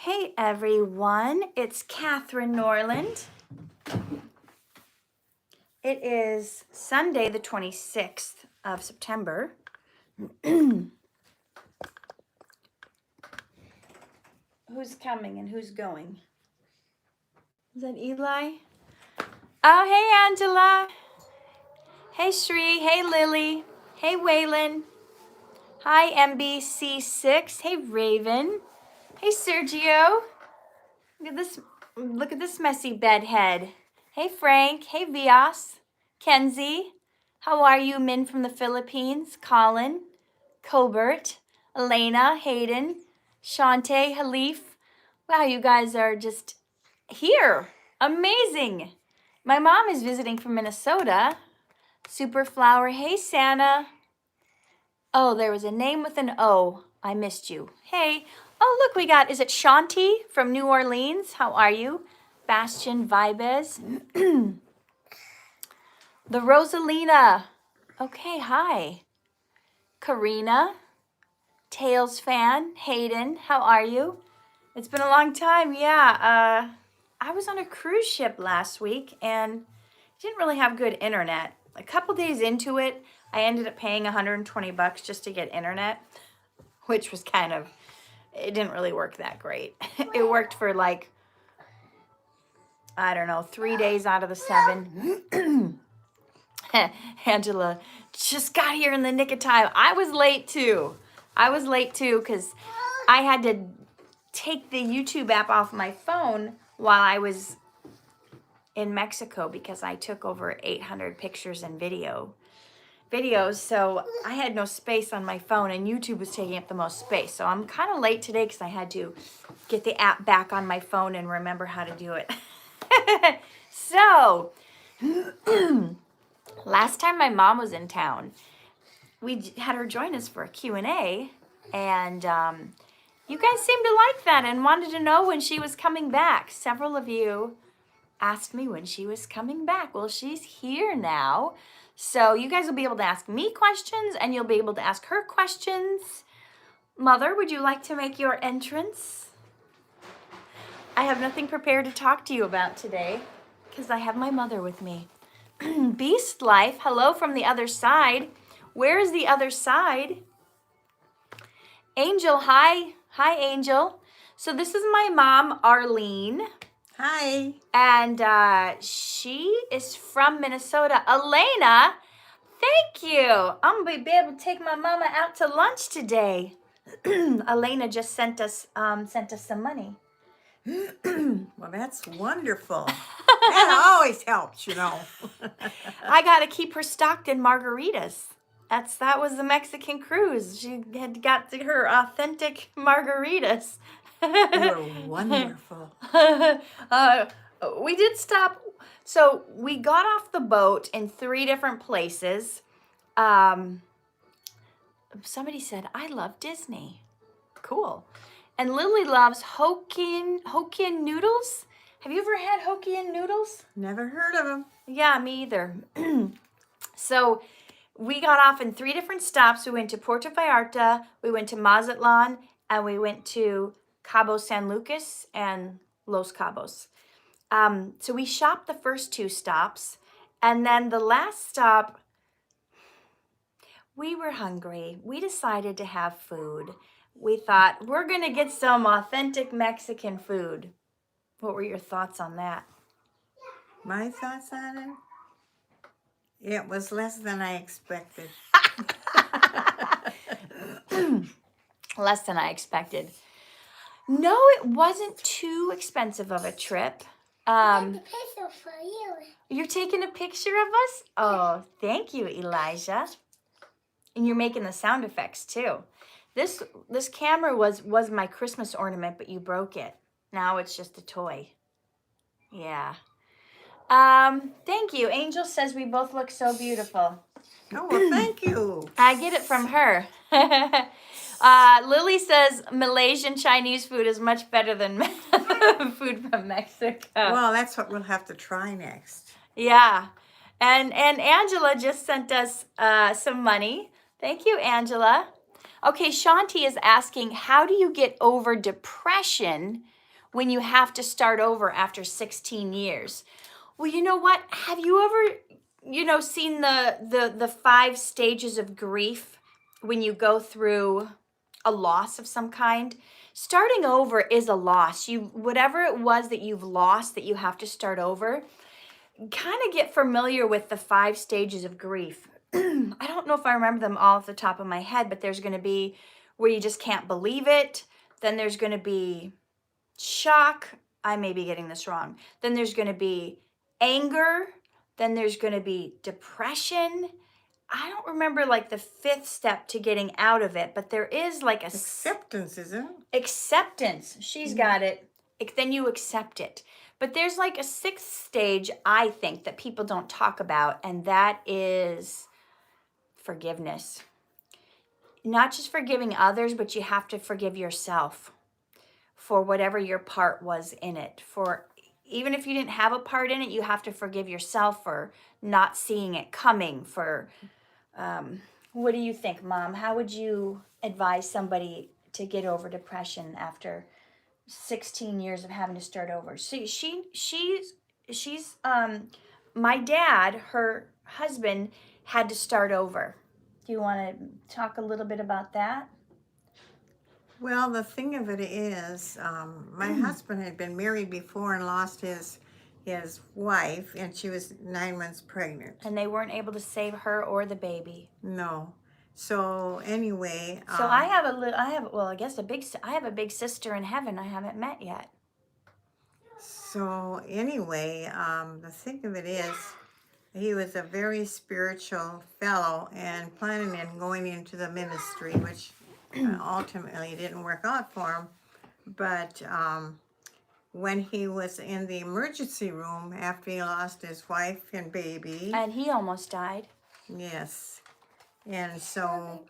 Hey everyone, it's Katherine Norland. It is Sunday the 26th of September. Who's coming and who's going? Is that Eli? Oh, hey Angela. Hey Shri. Hey Lily. Hey Waylon. Hi MBC6. Hey Raven. Hey Sergio. Look at this messy bedhead. Hey Frank. Hey Vias. Kenzie. How are you? Min from the Philippines. Colin. Colbert. Elena. Hayden. Shante. Halif. Wow, you guys are just here. Amazing. My mom is visiting from Minnesota. Superflower. Hey Santa. Oh, there was a name with an O. I missed you. Hey. Oh, look, we got, is it Shanti from New Orleans? How are you? Bastian Vibes. The Rosalina. Okay, hi. Karina. Tails fan. Hayden, how are you? It's been a long time. Yeah, I was on a cruise ship last week and didn't really have good internet. A couple days into it, I ended up paying $120 just to get internet, which was kind of, it didn't really work that great. It worked for like, I don't know, 3 days out of the 7. Angela just got here in the nick of time. I was late too because I had to take the YouTube app off my phone while I was in Mexico because I took over 800 pictures and videos. So I had no space on my phone and YouTube was taking up the most space. So I'm kind of late today because I had to get the app back on my phone and remember how to do it. So last time my mom was in town, we had her join us for a Q&A, and you guys seemed to like that and wanted to know when she was coming back. Several of you asked me when she was coming back. Well, she's here now. So you guys will be able to ask me questions and you'll be able to ask her questions. Mother, would you like to make your entrance? I have nothing prepared to talk to you about today because I have my mother with me. Beast Life, hello from the other side. Where is the other side? Angel, hi. Hi, Angel. So this is my mom, Arlene. Hi. And she is from Minnesota. Elena, thank you. I'm going to be able to take my mama out to lunch today. Elena just sent us some money. Well, that's wonderful. That always helps, you know. I got to keep her stocked in margaritas. That was the Mexican cruise. She had got to her authentic margaritas. They were wonderful. We did stop. So we got off the boat in 3 different places. Somebody said, I love Disney. Cool. And Lily loves Hokkien noodles. Have you ever had Hokkien noodles? Never heard of them. Yeah, me either. So we got off in 3 different stops. We went to Puerto Vallarta, we went to Mazatlan, and we went to Cabo San Lucas and Los Cabos. So we shopped the first 2 stops, and then the last stop, we were hungry. We decided to have food. We thought, we're going to get some authentic Mexican food. What were your thoughts on that? My thoughts on it? It was less than I expected. Less than I expected. No, it wasn't too expensive of a trip. Picture for you. You're taking a picture of us? Oh, thank you, Elijah. And you're making the sound effects too. This camera was my Christmas ornament, but you broke it. Now it's just a toy. Yeah. Thank you. Angel says we both look so beautiful. Oh, well, thank you. I get it from her. Lily says Malaysian Chinese food is much better than food from Mexico. Well, that's what we'll have to try next. Yeah. And Angela just sent us some money. Thank you, Angela. Okay, Shanti is asking, how do you get over depression when you have to start over after 16 years. Well, you know what? Have you ever, seen the 5 stages of grief when you go through a loss of some kind? Starting over is a loss. Whatever it was that you've lost that you have to start over, kind of get familiar with the 5 stages of grief. I don't know if I remember them all off the top of my head, but there's going to be where you just can't believe it. Then there's going to be shock. I may be getting this wrong. Then there's going to be anger. Then there's going to be depression. I don't remember like the 5th step to getting out of it, but there is like a Acceptance, isn't it? acceptance. She's got it. Then you accept it. But there's like a 6th stage, I think, that people don't talk about, and that is forgiveness. Not just forgiving others, but you have to forgive yourself for whatever your part was in it. For even if you didn't have a part in it, you have to forgive yourself for not seeing it coming. For what do you think, Mom? How would you advise somebody to get over depression after 16 years of having to start over? She's my dad, her husband, had to start over. Do you want to talk a little bit about that? Well, the thing of it is, my husband had been married before and lost his wife, and she was 9 months pregnant. And they weren't able to save her or the baby. No. So anyway. So I have a big sister in heaven I haven't met yet. So anyway, the thing of it is, he was a very spiritual fellow and planning on going into the ministry, which ultimately didn't work out for him. But when he was in the emergency room after he lost his wife and baby. And he almost died. Yes. And so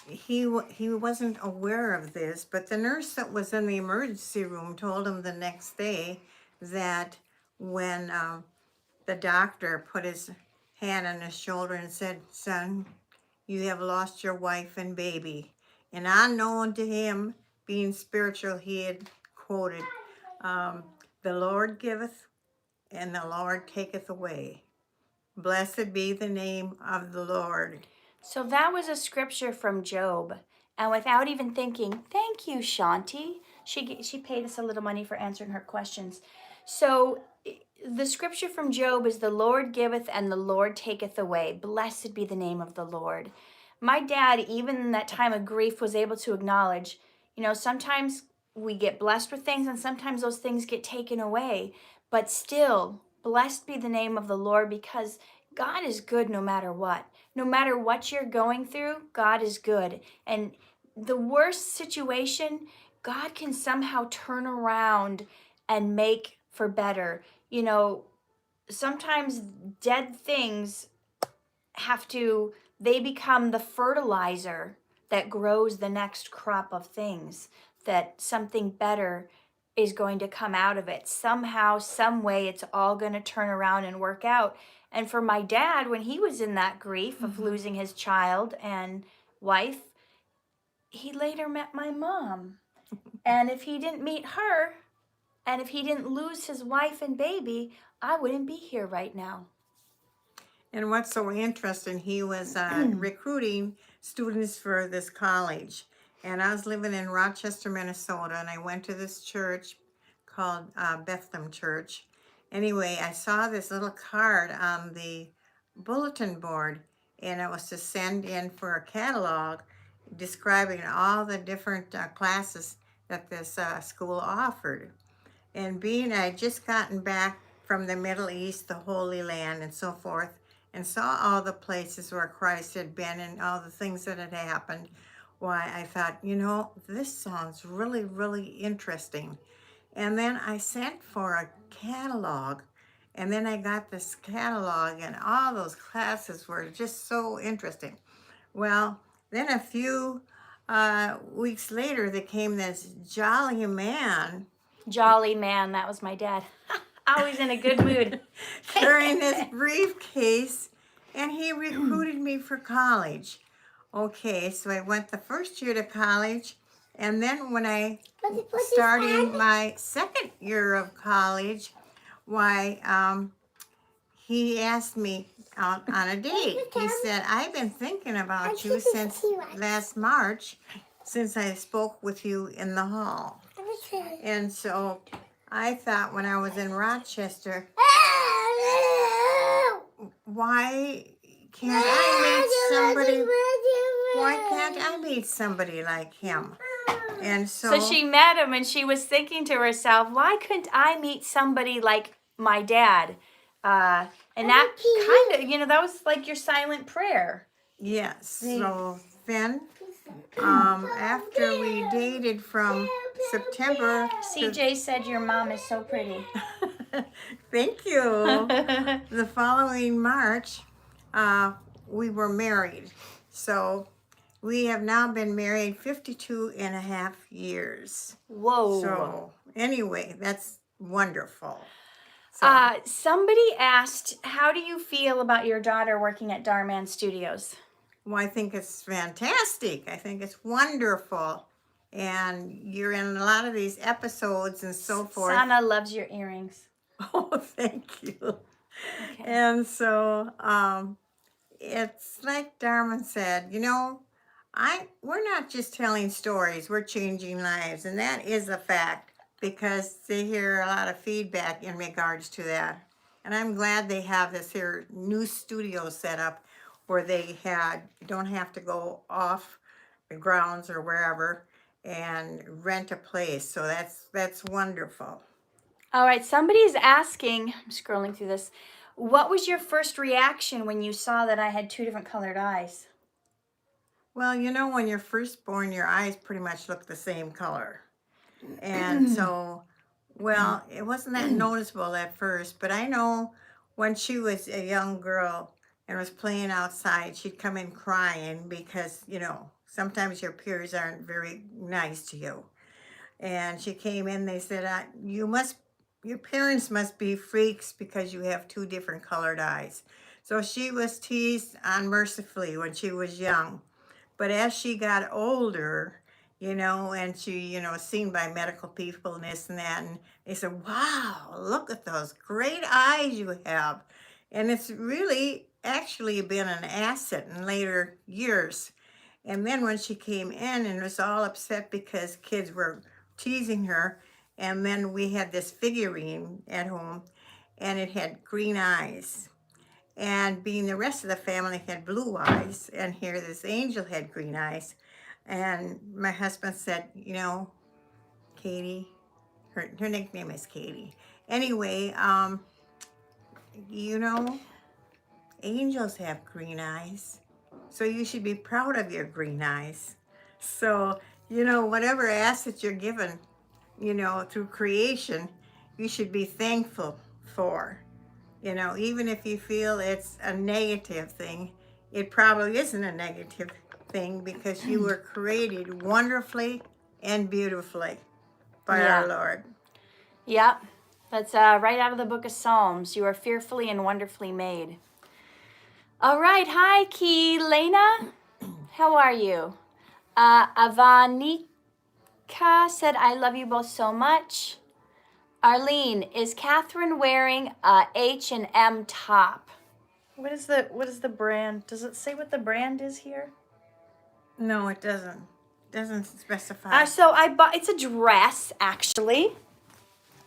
he wasn't aware of this, but the nurse that was in the emergency room told him the next day that when the doctor put his hand on his shoulder and said, "Son, you have lost your wife and baby." And unknown to him, being spiritual, he had quoted, "The Lord giveth and the Lord taketh away. Blessed be the name of the Lord." So that was a scripture from Job. And without even thinking, thank you, Shanti. She paid us a little money for answering her questions. So the scripture from Job is, "The Lord giveth and the Lord taketh away. Blessed be the name of the Lord." My dad, even in that time of grief, was able to acknowledge, sometimes we get blessed with things and sometimes those things get taken away. But still, blessed be the name of the Lord, because God is good no matter what. No matter what you're going through, God is good. And the worst situation, God can somehow turn around and make for better. Sometimes dead things they become the fertilizer that grows the next crop of things, that something better is going to come out of it. Somehow, some way, it's all going to turn around and work out. And for my dad, when he was in that grief of losing his child and wife, he later met my mom. And if he didn't meet her, and if he didn't lose his wife and baby, I wouldn't be here right now. And what's so interesting, he was recruiting students for this college. And I was living in Rochester, Minnesota, and I went to this church called Bethlehem Church. Anyway, I saw this little card on the bulletin board, and it was to send in for a catalog describing all the different classes that this school offered. And being I had just gotten back from the Middle East, the Holy Land, and so forth, and saw all the places where Christ had been and all the things that had happened, why, I thought, this sounds really, really interesting. And then I sent for a catalog, and then I got this catalog, and all those classes were just so interesting. Well, then a few weeks later, there came this jolly man. Jolly man, that was my dad. Always in a good mood. Carrying this briefcase, and he recruited me for college. Okay, so I went the first year to college, And then when I What's starting my second year of college, why, he asked me out on a date. He said, I've been thinking about you since last March, since I spoke with you in the hall. And so I thought when I was in Rochester, why can't I meet somebody like him? And So she met him and she was thinking to herself, why couldn't I meet somebody like my dad? And that kind of, that was like your silent prayer. yes. So then, after we dated from September, CJ said your mom is so pretty. thank you. The following March, we were married. So we have now been married 52 and a half years. Whoa. So anyway, that's wonderful. So, Somebody asked, how do you feel about your daughter working at Dhar Mann Studios? well, I think it's fantastic. I think it's wonderful. And you're in a lot of these episodes and so forth. Sana loves your earrings. Oh, thank you. Okay. And so it's like Darwin said, we're not just telling stories, we're changing lives. And that is a fact because they hear a lot of feedback in regards to that. And I'm glad they have this here new studio set up where they don't have to go off the grounds or wherever and rent a place. So that's wonderful. All right, somebody's asking, I'm scrolling through this, what was your first reaction when you saw that I had two different colored eyes? Well, when you're first born, your eyes pretty much look the same color. And so, well, it wasn't that noticeable at first, but I know when she was a young girl and was playing outside, she'd come in crying because, sometimes your peers aren't very nice to you. And she came in, they said, your parents must be freaks because you have two different colored eyes. So she was teased unmercifully when she was young. But as she got older, and she, seen by medical people and this and that, and they said, wow, look at those great eyes you have. And it's really actually been an asset in later years. And then when she came in and was all upset because kids were teasing her, and then we had this figurine at home, and it had green eyes. And being the rest of the family had blue eyes, and here this angel had green eyes. And my husband said, Katie, her nickname is Katie. Anyway, angels have green eyes. So you should be proud of your green eyes. So, whatever asset you're given, through creation, you should be thankful for. Even if you feel it's a negative thing, it probably isn't a negative thing because you were created wonderfully and beautifully by our Lord. Yep. That's right out of the book of Psalms. You are fearfully and wonderfully made. All right. Hi, Keelena. How are you? Avanika said, I love you both so much. Arlene, is Catherine wearing a H&M top? What is the brand? Does it say what the brand is here? No, it doesn't. It doesn't specify. So it's a dress, actually.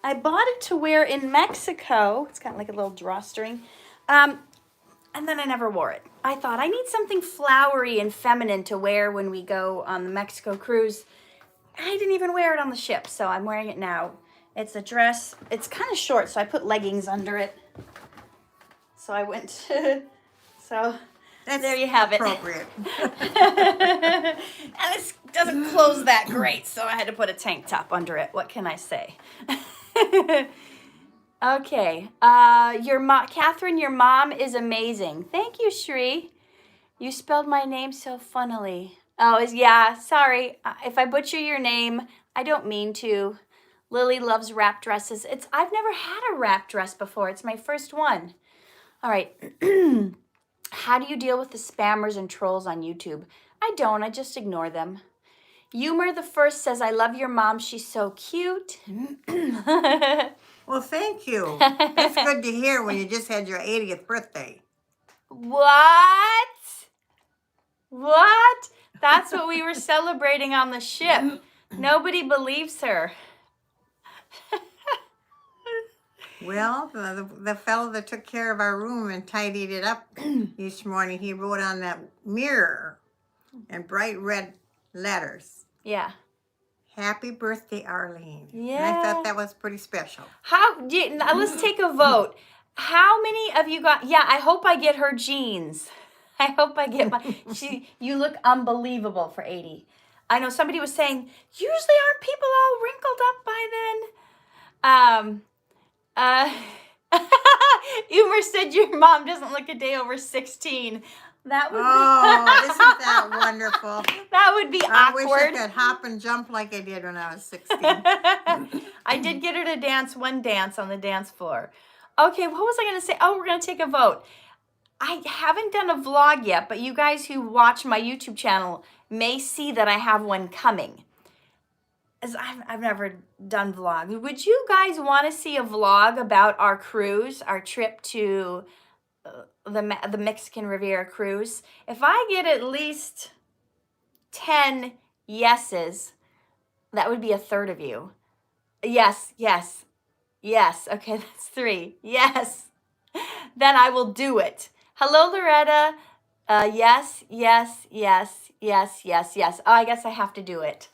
I bought it to wear in Mexico. It's got like a little drawstring. And then I never wore it. I thought I need something flowery and feminine to wear when we go on the Mexico cruise. I didn't even wear it on the ship, so I'm wearing it now. It's a dress. It's kind of short, so I put leggings under it. So I went so there you have it. Appropriate. And this doesn't close that great, so I had to put a tank top under it. What can I say? Okay. Catherine, your mom is amazing. Thank you, Shri. You spelled my name so funnily. Oh, yeah, sorry. If I butcher your name, I don't mean to. Lily loves wrap dresses. I've never had a wrap dress before. It's my first one. All right. How do you deal with the spammers and trolls on YouTube? I don't. I just ignore them. Yumer the First says, I love your mom. She's so cute. Well, thank you. That's good to hear when you just had your 80th birthday. What? What? That's what we were celebrating on the ship. Nobody believes her. Well, the fellow that took care of our room and tidied it up each morning, he wrote on that mirror in bright red letters, Yeah. Happy birthday, Arlene. Yeah. And I thought that was pretty special. Now let's take a vote. How many of you got, yeah, I hope I get her jeans. I hope I get you look unbelievable for 80. I know somebody was saying, usually aren't people all wrinkled up by then? Umer said your mom doesn't look a day over 16. That would isn't that wonderful? That would be I wish I awkward. could hop and jump like I did when I was 16. I did get her to dance one dance on the dance floor. Okay, what was I going to say? Oh, we're going to take a vote. I haven't done a vlog yet, but you guys who watch my YouTube channel may see that I have one coming. As I've never done vlog. Would you guys want to see a vlog about our cruise, our trip to the Mexican Riviera cruise? If I get at least 10 yeses, that would be a third of you. Yes, yes, yes. Okay, that's 3. Yes. Then I will do it. Hello, Loretta. Yes, yes, yes, yes, yes, yes. Oh, I guess I have to do it.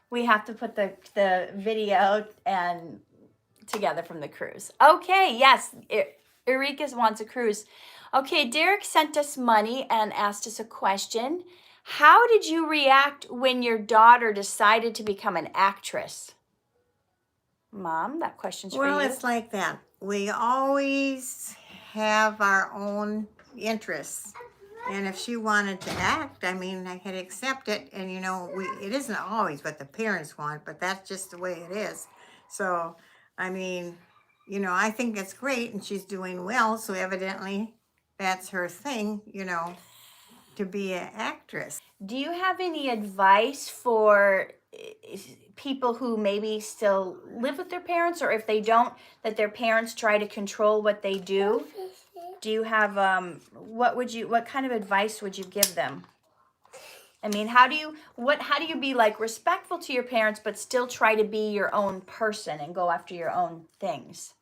We have to put the video and together from the cruise. Okay, yes. Eureka's wants a cruise. Okay, Derek sent us money and asked us a question. How did you react when your daughter decided to become an actress? Mom, that question's for you. Well, it's like that. We always have our own interests. And if she wanted to act, I mean, I could accept it. And, you know, it isn't always what the parents want, but that's just the way it is. So, I mean, you know, I think it's great and she's doing well. So evidently that's her thing, you know, to be an actress. Do you have any advice for people who maybe still live with their parents, or if they don't, that their parents try to control what they do? Do you have what kind of advice would you give them? I mean, how do you be like respectful to your parents but still try to be your own person and go after your own things?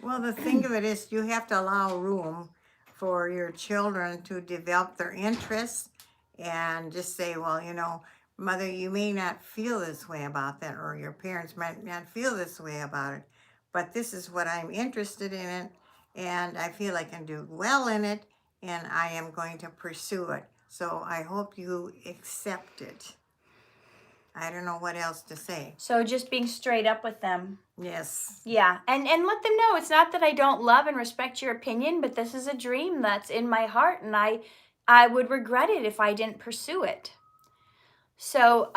Well, the thing of it is you have to allow room for your children to develop their interests and just say, well, you know, Mother, you may not feel this way about that, or your parents might not feel this way about it, but this is what I'm interested in it, and I feel I can do well in it, and I am going to pursue it. So I hope you accept it. I don't know what else to say. So just being straight up with them. Yes. Yeah, and let them know it's not that I don't love and respect your opinion, but this is a dream that's in my heart, and I would regret it if I didn't pursue it. So,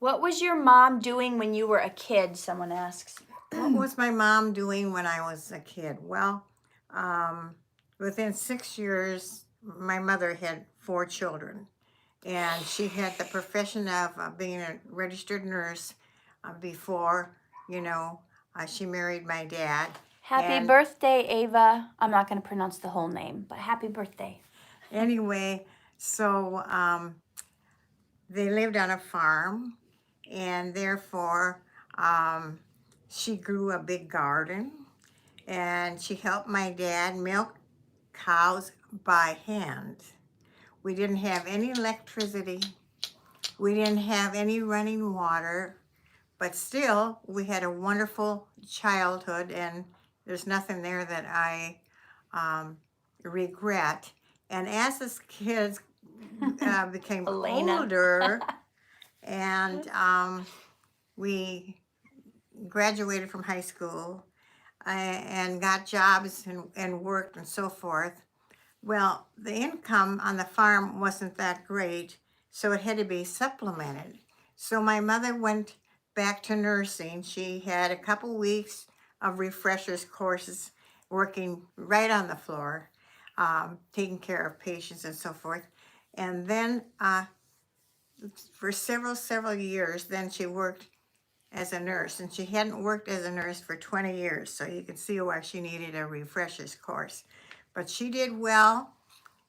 what was your mom doing when you were a kid? Someone asks. What was my mom doing when I was a kid? Well, within 6 years, my mother had 4 children. And she had the profession of being a registered nurse before, you know, she married my dad. Happy birthday, Ava. I'm not going to pronounce the whole name, but happy birthday. Anyway, so they lived on a farm, and therefore she grew a big garden, and she helped my dad milk cows by hand. We didn't have any electricity. We didn't have any running water, but still we had a wonderful childhood, and there's nothing there that I regret. And as the kids became older and we graduated from high school and got jobs and worked and so forth, well, the income on the farm wasn't that great, so it had to be supplemented. So my mother went back to nursing. She had a couple weeks of refreshers courses, working right on the floor, taking care of patients and so forth. And then for several years. Then she worked as a nurse, and she hadn't worked as a nurse for 20 years, so you can see why she needed a refresher's course. But she did well,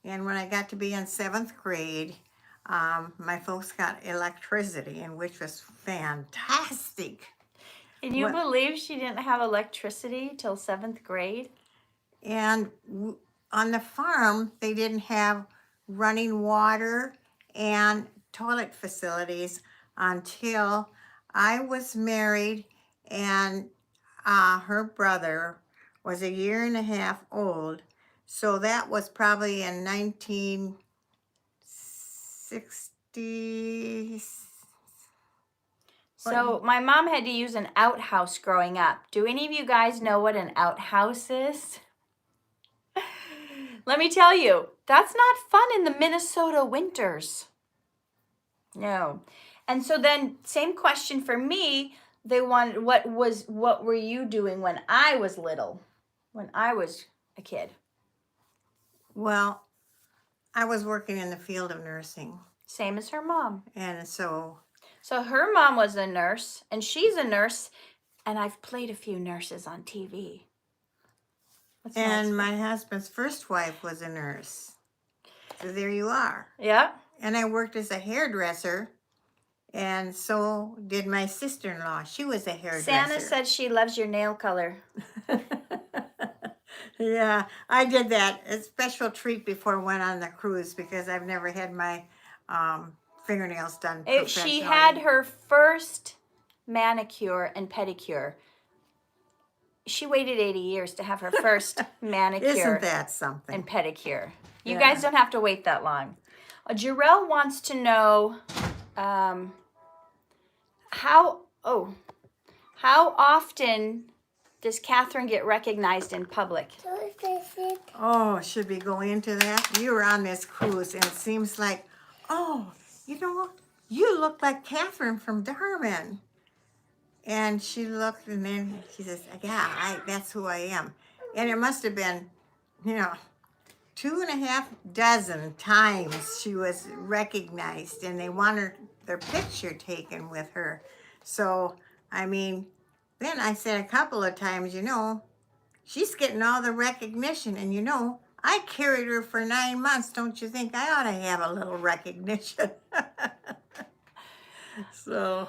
and when I got to be in 7th grade, my folks got electricity, and which was fantastic. Can you What- believe she didn't have electricity till 7th grade? And on the farm, they didn't have running water and toilet facilities until I was married, and her brother was a year and a half old. So that was probably in 1960. So my mom had to use an outhouse growing up. Do any of you guys know what an outhouse is? Let me tell you, that's not fun in the Minnesota winters. No. And so then same question for me. They wanted what were you doing when I was little? When I was a kid? Well, I was working in the field of nursing, Same as her mom. and so So her mom was a nurse and she's a nurse, and I've played a few nurses on TV. What's and next? my husband's first wife was a nurse. So there you are. Yeah. And I worked as a hairdresser, and so did my sister-in-law. She was a hairdresser. Santa said she loves your nail color. Yeah, I did that. A special treat before I went on the cruise because I've never had my fingernails done professionally. She had her first manicure and pedicure. She waited 80 years to have her first manicure Isn't that something? and pedicure. You Yeah. guys don't have to wait that long. Jarell wants to know how often does Katherine get recognized in public? Oh, should we go into that? You were on this cruise, and it seems like, oh, you know, you look like Katherine from Dhar Mann. And she looked, and then she says, yeah, that's who I am. And it must have been, 2.5 dozen times she was recognized, and they wanted their picture taken with her. So, I mean, then I said a couple of times, she's getting all the recognition, and I carried her for 9 months. Don't you think I ought to have a little recognition? So,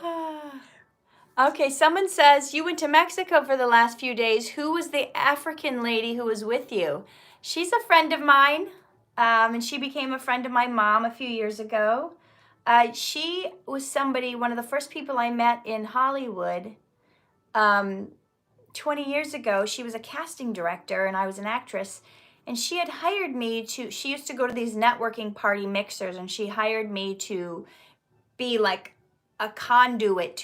Okay, someone says you went to Mexico for the last few days. Who was the African lady who was with you? She's a friend of mine, and she became a friend of my mom a few years ago. She was one of the first people I met in Hollywood 20 years ago. She was a casting director, and I was an actress. And she had hired me she used to go to these networking party mixers, and she hired me to be like a conduit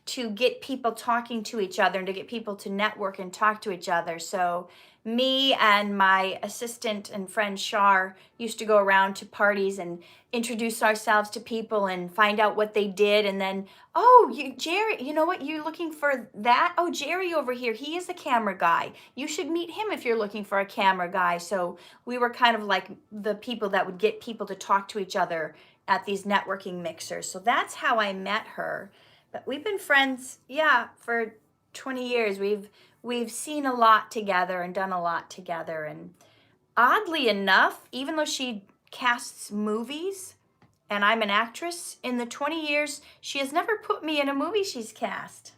to get people talking to each other and to get people to network and talk to each other. So me and my assistant and friend Shar used to go around to parties and introduce ourselves to people and find out what they did. And then, Jerry, you know what? You're looking for that? Oh, Jerry over here, he is the camera guy. You should meet him if you're looking for a camera guy. So we were kind of like the people that would get people to talk to each other at these networking mixers. So that's how I met her. But we've been friends, for 20 years. We've seen a lot together and done a lot together. And oddly enough, even though she casts movies and I'm an actress, in the 20 years, she has never put me in a movie she's cast.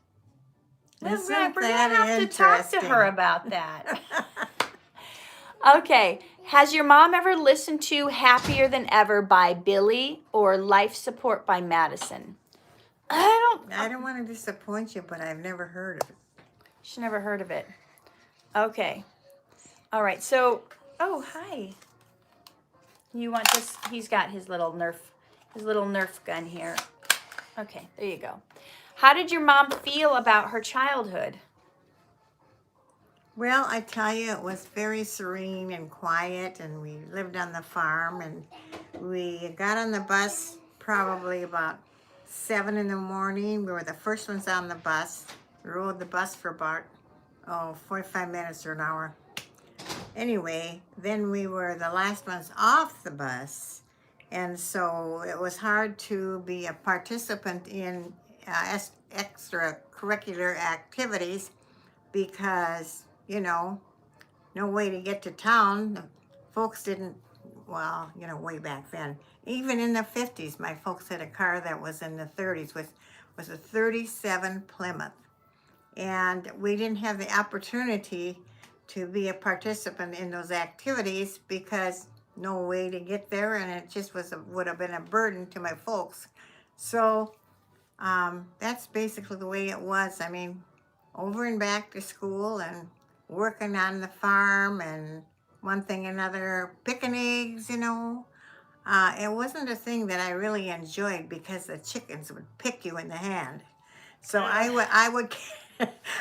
Isn't We're going to that have to talk to her interesting? about that. Okay. Has your mom ever listened to Happier Than Ever by Billy or Life Support by Madison? I don't want to disappoint you, but I've never heard of it. She never heard of it. Okay. All right. So, hi. You want this? He's got his little Nerf gun here. Okay, there you go. How did your mom feel about her childhood? Well, I tell you, it was very serene and quiet, and we lived on the farm, and we got on the bus probably about 7 in the morning. We were the first ones on the bus. We rode the bus for about, 45 minutes or an hour. Anyway, then we were the last ones off the bus, And so it was hard to be a participant in extracurricular activities because, no way to get to town. The folks didn't, well, way back then. Even in the 50s, my folks had a car that was in the 30s, was a 37 Plymouth. And we didn't have the opportunity to be a participant in those activities because no way to get there, and it just would have been a burden to my folks. So that's basically the way it was. I mean, over and back to school and working on the farm and one thing another, picking eggs, It wasn't a thing that I really enjoyed because the chickens would pick you in the hand. So I would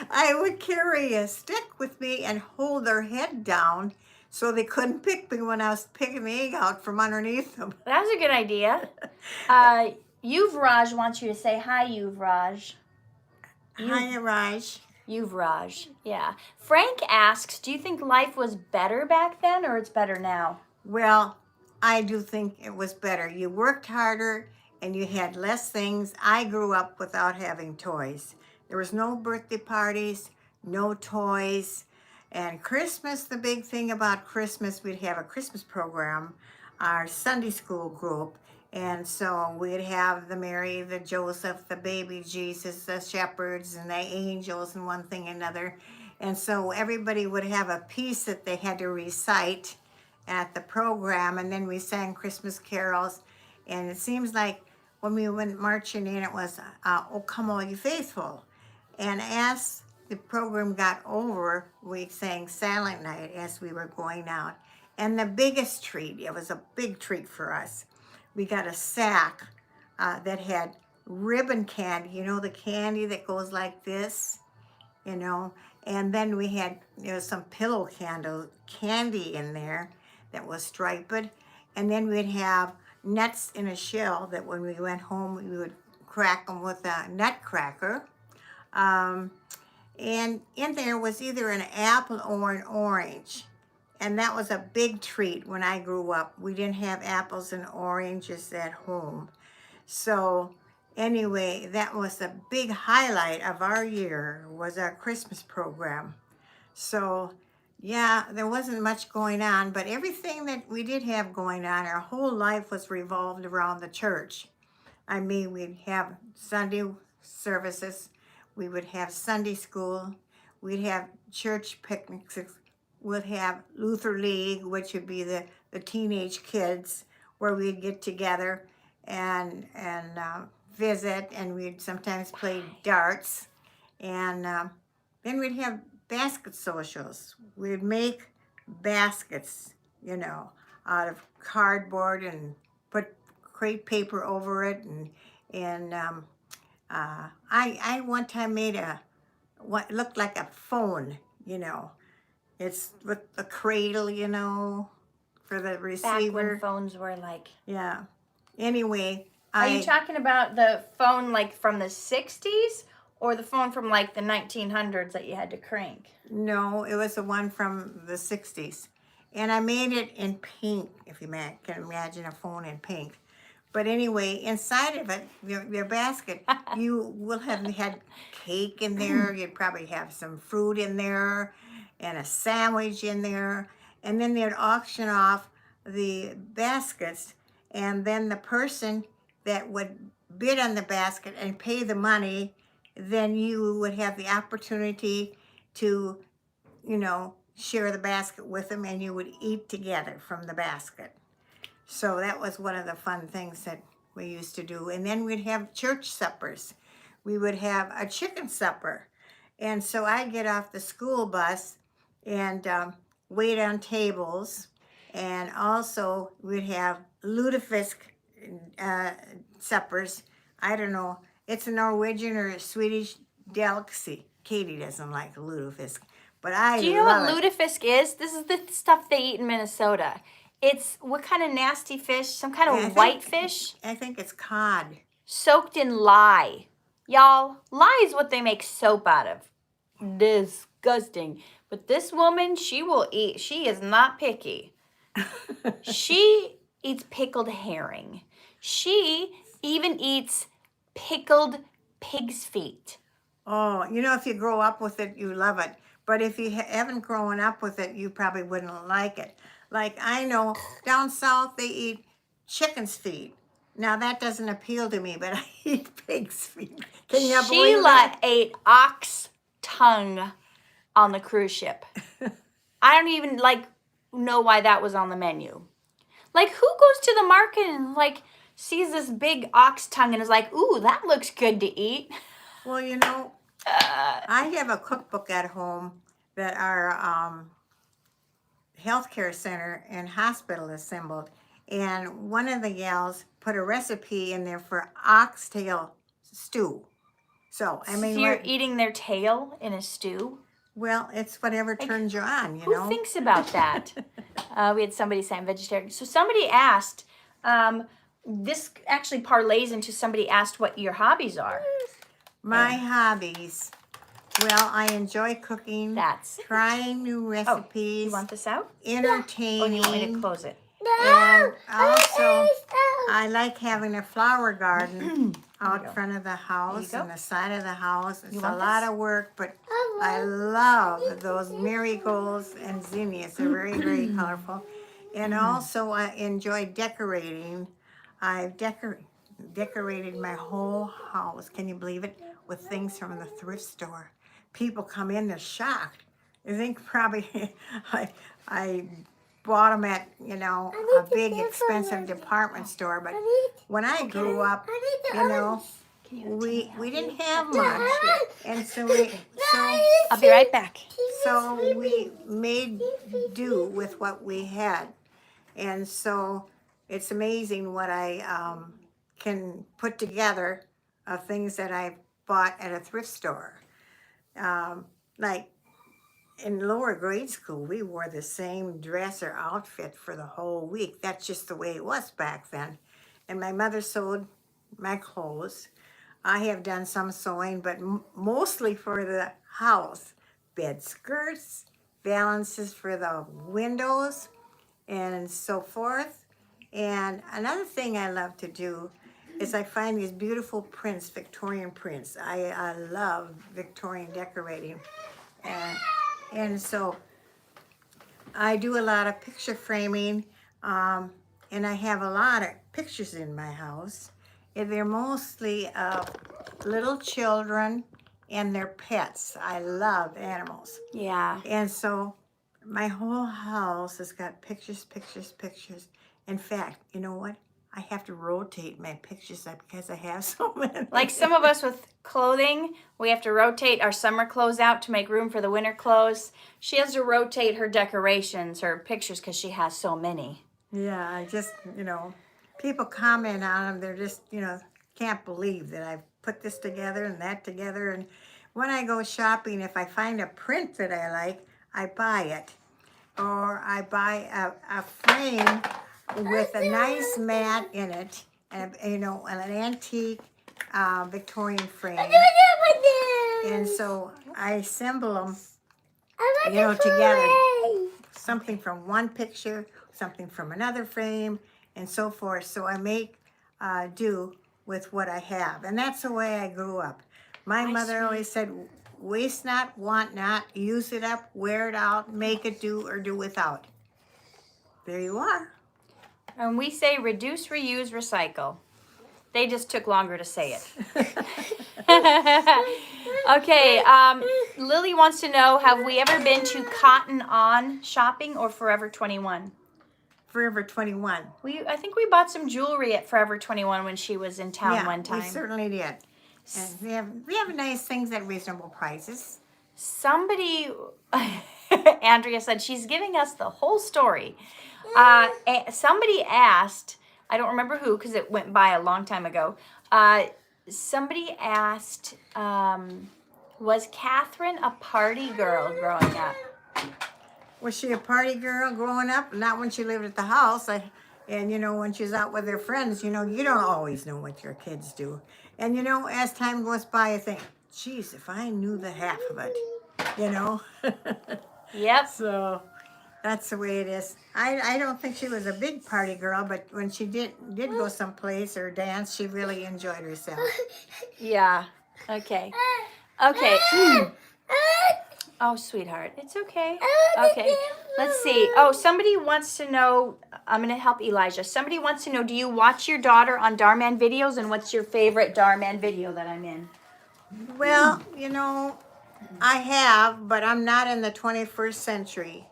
I would carry a stick with me and hold their head down so they couldn't pick me when I was picking the egg out from underneath them. That was a good idea. Yuvraj wants you to say hi, Yuvraj. Hi, Raj. Yuvraj, yeah. Frank asks, do you think life was better back then or it's better now? Well, I do think it was better. You worked harder and you had less things. I grew up without having toys. There was no birthday parties, no toys. And Christmas, the big thing about Christmas, we'd have a Christmas program, our Sunday school group. And so we'd have the Mary, the Joseph, the baby Jesus, the shepherds, and the angels, and one thing and another. And so everybody would have a piece that they had to recite at the program, and then we sang Christmas carols. And it seems like when we went marching in, it was, "Oh, come all you faithful." And as the program got over, we sang Silent Night as we were going out. And the biggest treat, it was a big treat for us, we got a sack that had ribbon candy, the candy that goes like this, and then we had some pillow candy in there that was striped, and then we'd have nuts in a shell that when we went home we would crack them with a nutcracker, and in there was either an apple or an orange. And that was a big treat when I grew up. We didn't have apples and oranges at home. So anyway, that was the big highlight of our year, was our Christmas program. So yeah, there wasn't much going on, but everything that we did have going on, our whole life was revolved around the church. I mean, we'd have Sunday services, we would have Sunday school, we'd have church picnics, we'd have Luther League, which would be the teenage kids, where we'd get together and visit, and we'd sometimes play darts, and then we'd have basket socials. We'd make baskets, out of cardboard and put crepe paper over it, and I one time made what looked like a phone, It's with the cradle, for the receiver. Back when phones were like... Yeah. Anyway, Are you talking about the phone like from the 60s or the phone from like the 1900s that you had to crank? No, it was the one from the 60s. And I made it in pink, if you can imagine a phone in pink. But anyway, inside of it, your basket, you will have had cake in there. You'd probably have some fruit in there and a sandwich in there. And then they'd auction off the baskets. And then the person that would bid on the basket and pay the money, then you would have the opportunity to, share the basket with them, and you would eat together from the basket. So that was one of the fun things that we used to do. And then we'd have church suppers. We would have a chicken supper. And so I'd get off the school bus and wait on tables. And also we'd have lutefisk suppers. I don't know, it's a Norwegian or a Swedish delicacy. Katie doesn't like lutefisk, but I love it. Do you know what lutefisk is? This is the stuff they eat in Minnesota. It's what kind of nasty fish? Some kind of white fish? I think it's cod. Soaked in lye. Y'all, lye is what they make soap out of. Disgusting. But this woman, she will eat. She is not picky. She eats pickled herring. She even eats pickled pig's feet. Oh, you know, if you grow up with it, you love it. But if you haven't grown up with it, you probably wouldn't like it. Like I know down south they eat chicken's feet. Now that doesn't appeal to me, but I eat pig's feet. Can you believe Sheila that? ate ox tongue on the cruise ship. I don't even know why that was on the menu. Like, who goes to the market and sees this big ox tongue and is like, ooh, that looks good to eat? Well, you know, I have a cookbook at home that our healthcare center and hospital assembled, and one of the gals put a recipe in there for oxtail stew. So I mean, So you're eating their tail in a stew? well, it's whatever turns you on, you Who know. thinks about that? We had somebody say I'm vegetarian. So somebody asked, this actually parlays into somebody asked what your hobbies are. My hobbies. Well, I enjoy cooking, That's. trying new recipes, You want this out? entertaining, Or you want me to close it? and also I like having a flower garden out front of the house go. and the side of the house. It's a want lot this? of work, but I love those marigolds and zinnias. They're very, very colorful. And also I enjoy decorating. I've decorated my whole house, can you believe it, with things from the thrift store. People come in, they're shocked. They think probably I bought them at, you know, a big expensive department store. But when I grew up, you know, we didn't have much, and so I'll be right back. so we made do with what we had, and so it's amazing what I can put together of things that I bought at a thrift store. Like in lower grade school, we wore the same dress or outfit for the whole week. That's just the way it was back then. And my mother sewed my clothes. I have done some sewing, but mostly for the house. Bed skirts, balances for the windows, and so forth. And another thing I love to do is I find these beautiful prints, Victorian prints. I love Victorian decorating. And so I do a lot of picture framing, and I have a lot of pictures in my house. And they're mostly of little children and their pets. I love animals. Yeah. And so my whole house has got pictures, pictures, pictures. In fact, you know what? I have to rotate my pictures up because I have so many. Like some of us with clothing, we have to rotate our summer clothes out to make room for the winter clothes. She has to rotate her decorations, her pictures, because she has so many. Yeah, I just, you know, people comment on them. They're just, you know, can't believe that I've put this together and that together. And when I go shopping, if I find a print that I like, I buy it. Or I buy a frame with a nice mat in it, and you know, an antique Victorian frame. And so I assemble them, you know, together. Something from one picture, something from another frame, and so forth. So I make do with what I have, and that's the way I grew up. My mother always said, waste not, want not, use it up, wear it out, make it do, or do without. There you are. And we say reduce, reuse, recycle. They just took longer to say it. Okay, Lily wants to know, have we ever been to Cotton On shopping or Forever 21? Forever 21. I think we bought some jewelry at Forever 21 when she was in town one time. We certainly did. And we have nice things at reasonable prices. Somebody, Andrea said she's giving us the whole story. Somebody asked, I don't remember who because it went by a long time ago. Somebody asked, was Katherine a party girl growing up? Was she a party girl growing up? Not when she lived at the house. And, you know, when she's out with her friends, you know, you don't always know what your kids do. And, you know, as time goes by, I think, geez, if I knew the half of it, you know. Yep. So, That's the way it is. I don't think she was a big party girl, but when she did go someplace or dance, she really enjoyed herself. Yeah. Okay. Okay. Oh, sweetheart. It's okay. Okay. Let's see. Oh, somebody wants to know. I'm going to help Elijah. Somebody wants to know, do you watch your daughter on Dhar Mann videos? And what's your favorite Dhar Mann video that I'm in? Well, you know, I have, but I'm not in the 21st century.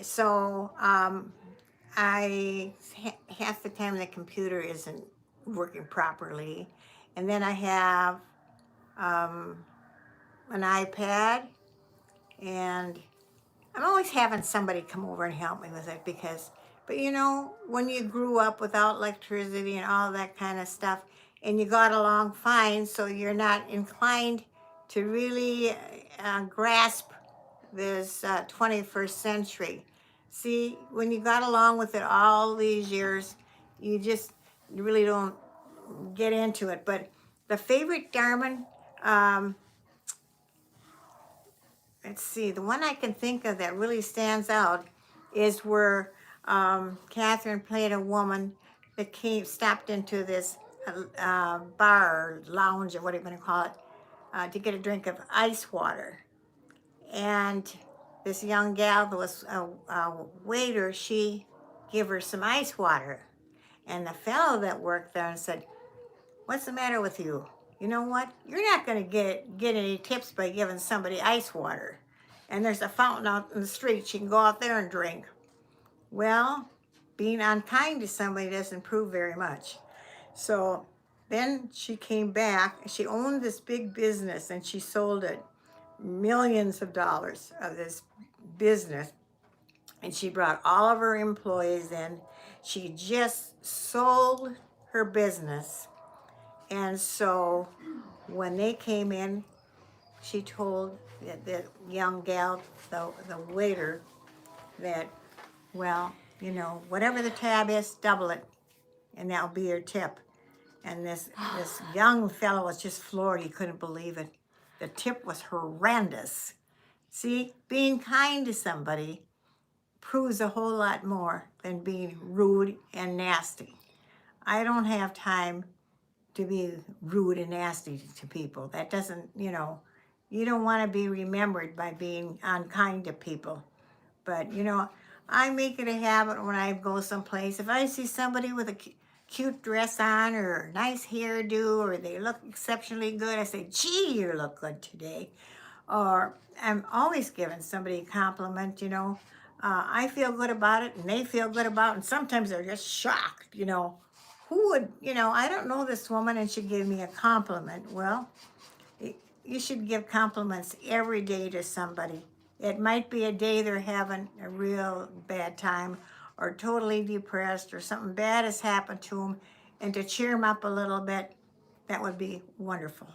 So half the time the computer isn't working properly. And then I have an iPad, and I'm always having somebody come over and help me with it but you know, when you grew up without electricity and all that kind of stuff, and you got along fine, so you're not inclined to really grasp this 21st century. See, when you got along with it all these years, you just really don't get into it. But the favorite Dhar Mann, let's see, the one I can think of that really stands out is where Catherine played a woman that stopped into this bar, lounge, or whatever you want to call it, to get a drink of ice water. And this young gal that was a waiter, she gave her some ice water. And the fellow that worked there said, "What's the matter with you? You know what? You're not going to get any tips by giving somebody ice water. And there's a fountain out in the street. You can go out there and drink." Well, being unkind to somebody doesn't prove very much. So then she came back. She owned this big business, and she sold it, millions of dollars of this business. And she brought all of her employees in. She just sold her business. And so when they came in, she told the young gal, the waiter, that, well, you know, whatever the tab is, double it, and that'll be your tip. And this young fellow was just floored. He couldn't believe it. The tip was horrendous. See, being kind to somebody proves a whole lot more than being rude and nasty. I don't have time to be rude and nasty to people. That doesn't, you know, you don't want to be remembered by being unkind to people. But, you know, I make it a habit when I go someplace. If I see somebody with a cute dress on or a nice hairdo or they look exceptionally good, I say, "Gee, you look good today." Or I'm always giving somebody a compliment, you know. I feel good about it and they feel good about it. And sometimes they're just shocked, you know. Who would, you know, I don't know this woman and she gave me a compliment. Well, you should give compliments every day to somebody. It might be a day they're having a real bad time or totally depressed or something bad has happened to them, and to cheer them up a little bit, that would be wonderful.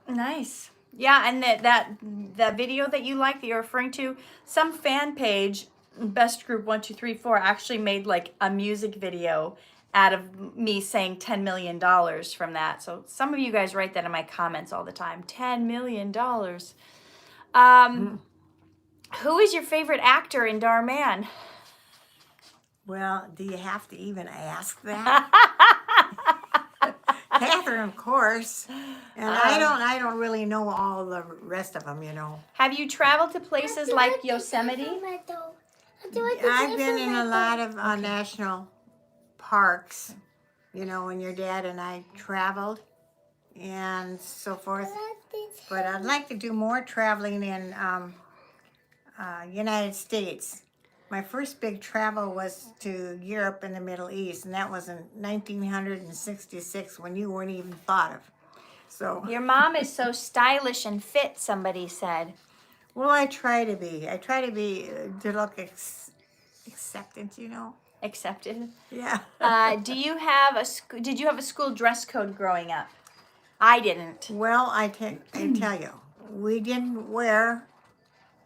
Nice. Yeah, and that video that you like that you're referring to, some fan page, Best Group 1234, actually made like a music video out of me saying $10 million from that. So some of you guys write that in my comments all the time. $10 million. Who is your favorite actor in Dhar Mann? Well, do you have to even ask that? Katherine, of course. And I don't really know all the rest of them, you know. Have you traveled to places like Yosemite? I've been in a lot of national parks, you know, when your dad and I traveled and so forth. But I'd like to do more traveling in United States. My first big travel was to Europe and the Middle East, and that was in 1966 when you weren't even thought of. So Your mom is so stylish and fit, somebody said. well, I try to be. To look acceptant, you know. Accepted. Yeah. Did you have a school dress code growing up? I didn't. Well, I tell you, we didn't wear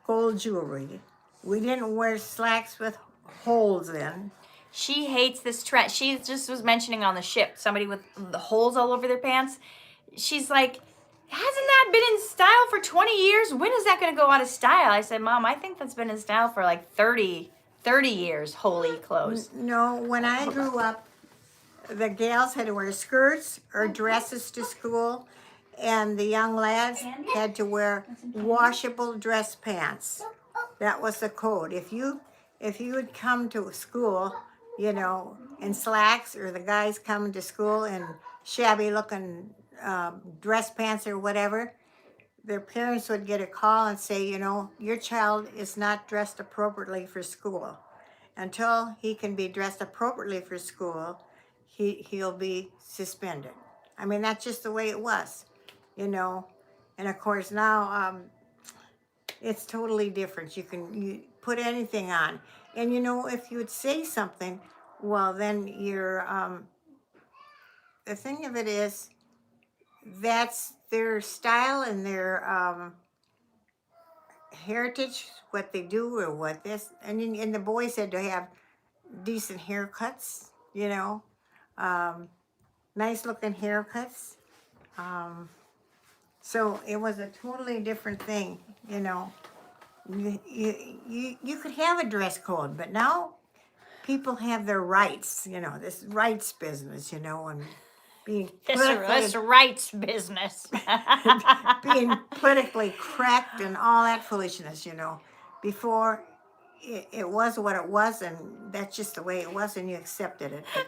gold jewelry. We didn't wear slacks with holes in. She hates this trend. She just was mentioning on the ship, somebody with the holes all over their pants. She's like, hasn't that been in style for 20 years? When is that going to go out of style? I said, Mom, I think that's been in style for like 30 years, holy clothes. No, when I grew up, the gals had to wear skirts or dresses to school, and the young lads had to wear washable dress pants. That was the code. If you would come to school, you know, in slacks, or the guys coming to school in shabby looking dress pants or whatever, their parents would get a call and say, you know, your child is not dressed appropriately for school. Until he can be dressed appropriately for school, he'll be suspended. I mean, that's just the way it was, you know. And of course now it's totally different. You put anything on, and you know, if you would say something, well, then you're the thing of it is, that's their style and their heritage, what they do or what this, and the boys had to have decent haircuts, you know, nice looking haircuts. So it was a totally different thing, you know. You could have a dress code, but now people have their rights, you know, this rights business, you know, and being This rights business. being politically correct and all that foolishness, you know. Before, it was what it was, and that's just the way it was, and you accepted it. But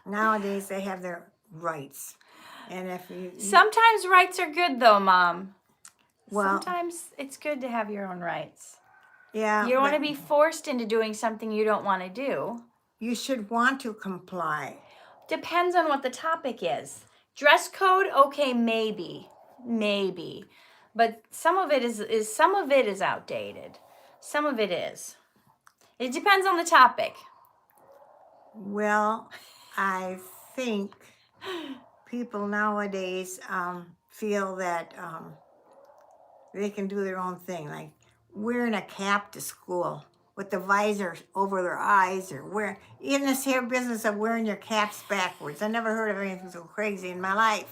nowadays, they have their rights. And if you Sometimes rights are good, though, Mom. well, Sometimes it's good to have your own rights. yeah, You don't want to but be forced into doing something you don't want to do. you should want to comply. Depends on what the topic is. Dress code, okay, maybe. But some of it is outdated. Some of it is. It depends on the topic. Well, I think people nowadays feel that they can do their own thing, like wearing a cap to school with the visor over their eyes, or in this here business of wearing your caps backwards. I never heard of anything so crazy in my life,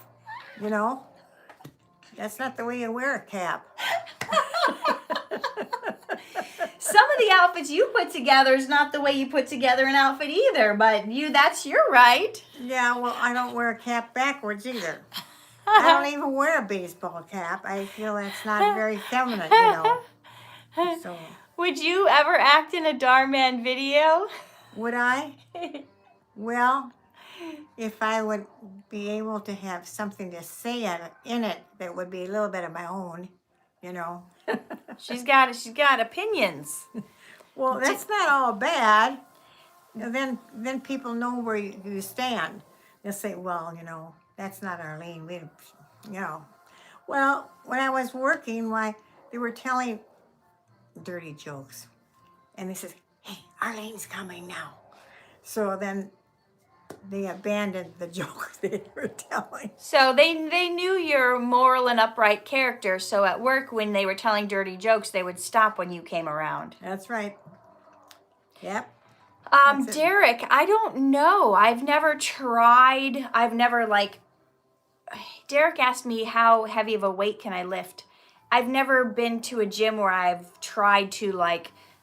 you know? That's not the way you wear a cap. Some of the outfits you put together is not the way you put together an outfit either, but that's your right. Yeah, well, I don't wear a cap backwards either. I don't even wear a baseball cap. I feel that's not very feminine, you know. So, Would you ever act in a Dhar Mann video? would I? Well, if I would be able to have something to say in it that would be a little bit of my own, you know. She's got opinions. Well, that's not all bad. Then people know where you stand. They'll say, well, you know, that's not Arlene. We, you know. Well, when I was working, why they were telling dirty jokes, and they said, "Hey, Arlene's coming now." So then they abandoned the joke they were telling. So they knew your moral and upright character. So at work, when they were telling dirty jokes, they would stop when you came around. That's right. Yep. That's it. Derek, I don't know. I've never tried. Derek asked me how heavy of a weight can I lift. I've never been to a gym where I've tried to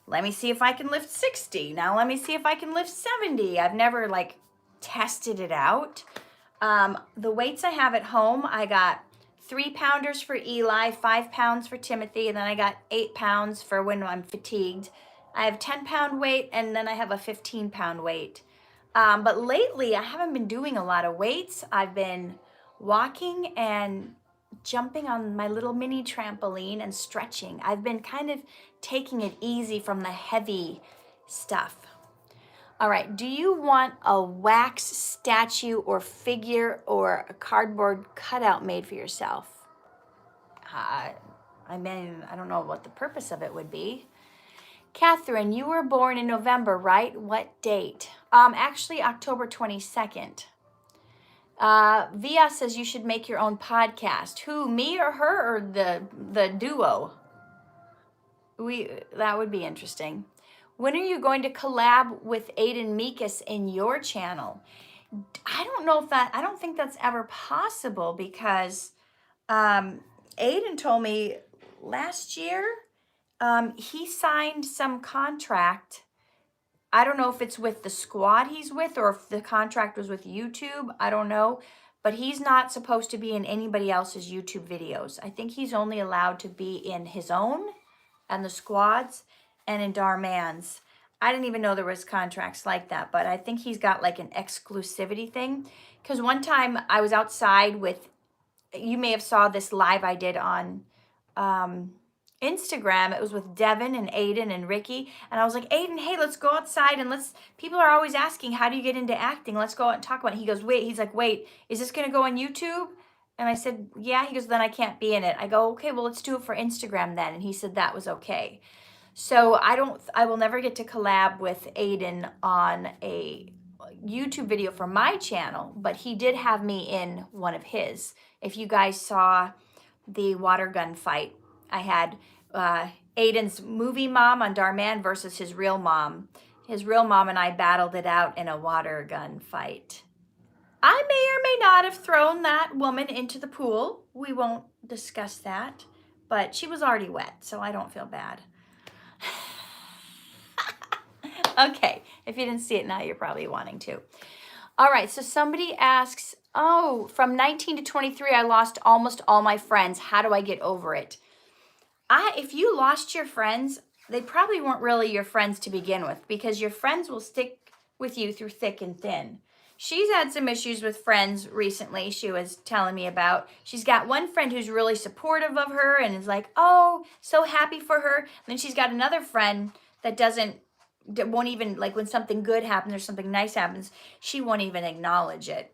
let me see if I can lift 60. Now let me see if I can lift 70. I've never tested it out. The weights I have at home, I got 3-pounders for Eli, 5 pounds for Timothy, and then I got 8 pounds for when I'm fatigued. I have 10-pound weight, and then I have a 15-pound weight. But lately, I haven't been doing a lot of weights. I've been walking and jumping on my little mini trampoline and stretching. I've been kind of taking it easy from the heavy stuff. All right, do you want a wax statue or figure or a cardboard cutout made for yourself? I don't know what the purpose of it would be. Katherine, you were born in November, right? What date? Actually, October 22nd. Via says you should make your own podcast. Who, me or her, or the duo? That would be interesting. When are you going to collab with Ayden Mekus in your channel? I don't think that's ever possible because Ayden told me last year he signed some contract. I don't know if it's with the squad he's with or if the contract was with YouTube. I don't know. But he's not supposed to be in anybody else's YouTube videos. I think he's only allowed to be in his own and the squads and in Dhar Mann's. I didn't even know there was contracts like that, but I think he's got like an exclusivity thing. Because one time I was outside with, you may have saw this live I did on Instagram. It was with Devin and Ayden and Ricky. And I was like, Ayden, hey, let's go outside and people are always asking, how do you get into acting? Let's go out and talk about it. He goes, he's like, wait, is this going to go on YouTube? And I said, yeah. He goes, then I can't be in it. I go, okay, well, let's do it for Instagram then. And he said that was okay. So I will never get to collab with Ayden on a YouTube video for my channel, but he did have me in one of his. If you guys saw the water gun fight, I had Ayden's movie mom on Dhar Mann versus his real mom. His real mom and I battled it out in a water gun fight. I may or may not have thrown that woman into the pool. We won't discuss that, but she was already wet, so I don't feel bad. Okay, if you didn't see it now, you're probably wanting to. All right, so somebody asks, oh, from 19 to 23, I lost almost all my friends. How do I get over it? If you lost your friends, they probably weren't really your friends to begin with, because your friends will stick with you through thick and thin. She's had some issues with friends recently, she was telling me about. She's got one friend who's really supportive of her and is like, oh, so happy for her. And then she's got another friend that won't even, like when something good happens or something nice happens, she won't even acknowledge it.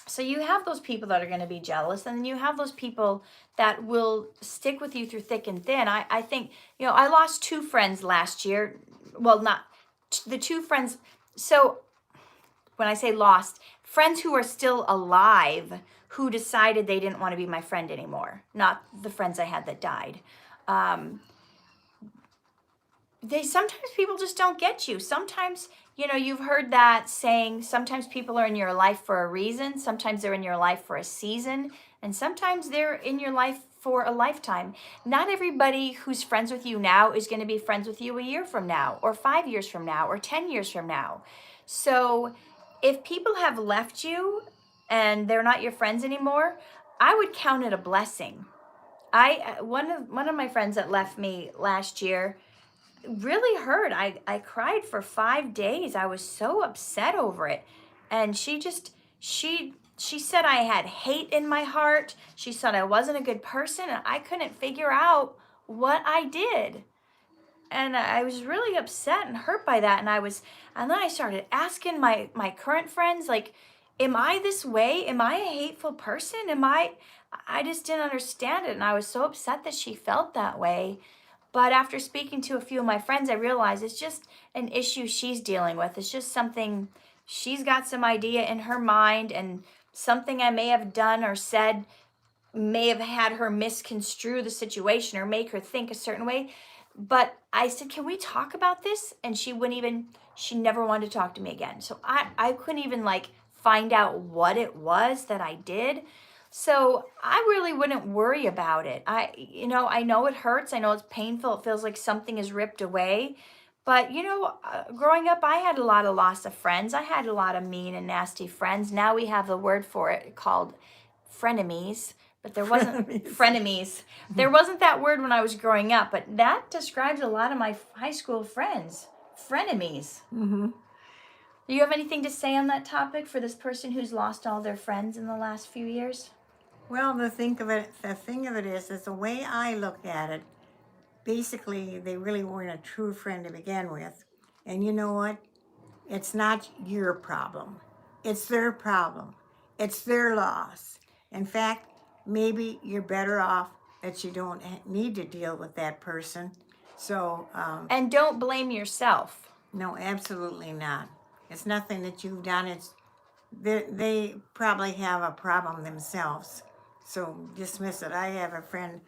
So you have those people that are going to be jealous, and then you have those people that will stick with you through thick and thin. I think, I lost 2 friends last year. Well, not the 2 friends. So when I say lost, friends who are still alive who decided they didn't want to be my friend anymore, not the friends I had that died. Sometimes people just don't get you. Sometimes, you've heard that saying, sometimes people are in your life for a reason, sometimes they're in your life for a season, and sometimes they're in your life for a lifetime. Not everybody who's friends with you now is going to be friends with you a year from now, or 5 years from now, or 10 years from now. So if people have left you and they're not your friends anymore, I would count it a blessing. One of my friends that left me last year really hurt. I cried for 5 days. I was so upset over it. And she said I had hate in my heart. She said I wasn't a good person, and I couldn't figure out what I did. And I was really upset and hurt by that. And then I started asking my current friends, like, am I this way? Am I a hateful person? I just didn't understand it. And I was so upset that she felt that way. But after speaking to a few of my friends, I realized it's just an issue she's dealing with. It's just something, she's got some idea in her mind, and something I may have done or said may have had her misconstrue the situation or make her think a certain way. But I said, can we talk about this? And she never wanted to talk to me again. So I couldn't even find out what it was that I did. So I really wouldn't worry about it. I know it hurts. I know it's painful. It feels like something is ripped away. But, growing up, I had a lot of loss of friends. I had a lot of mean and nasty friends. Now we have the word for it called frenemies. But there wasn't frenemies. There wasn't that word when I was growing up. But that describes a lot of my high school friends. Frenemies. Mm-hmm. Do you have anything to say on that topic for this person who's lost all their friends in the last few years? Well, the thing of it is the way I look at it, basically, they really weren't a true friend to begin with. And you know what? It's not your problem. It's their problem. It's their loss. In fact, maybe you're better off that you don't need to deal with that person. So, and don't blame yourself. No, absolutely not. It's nothing that you've done. It's they probably have a problem themselves. So dismiss it. I have a friend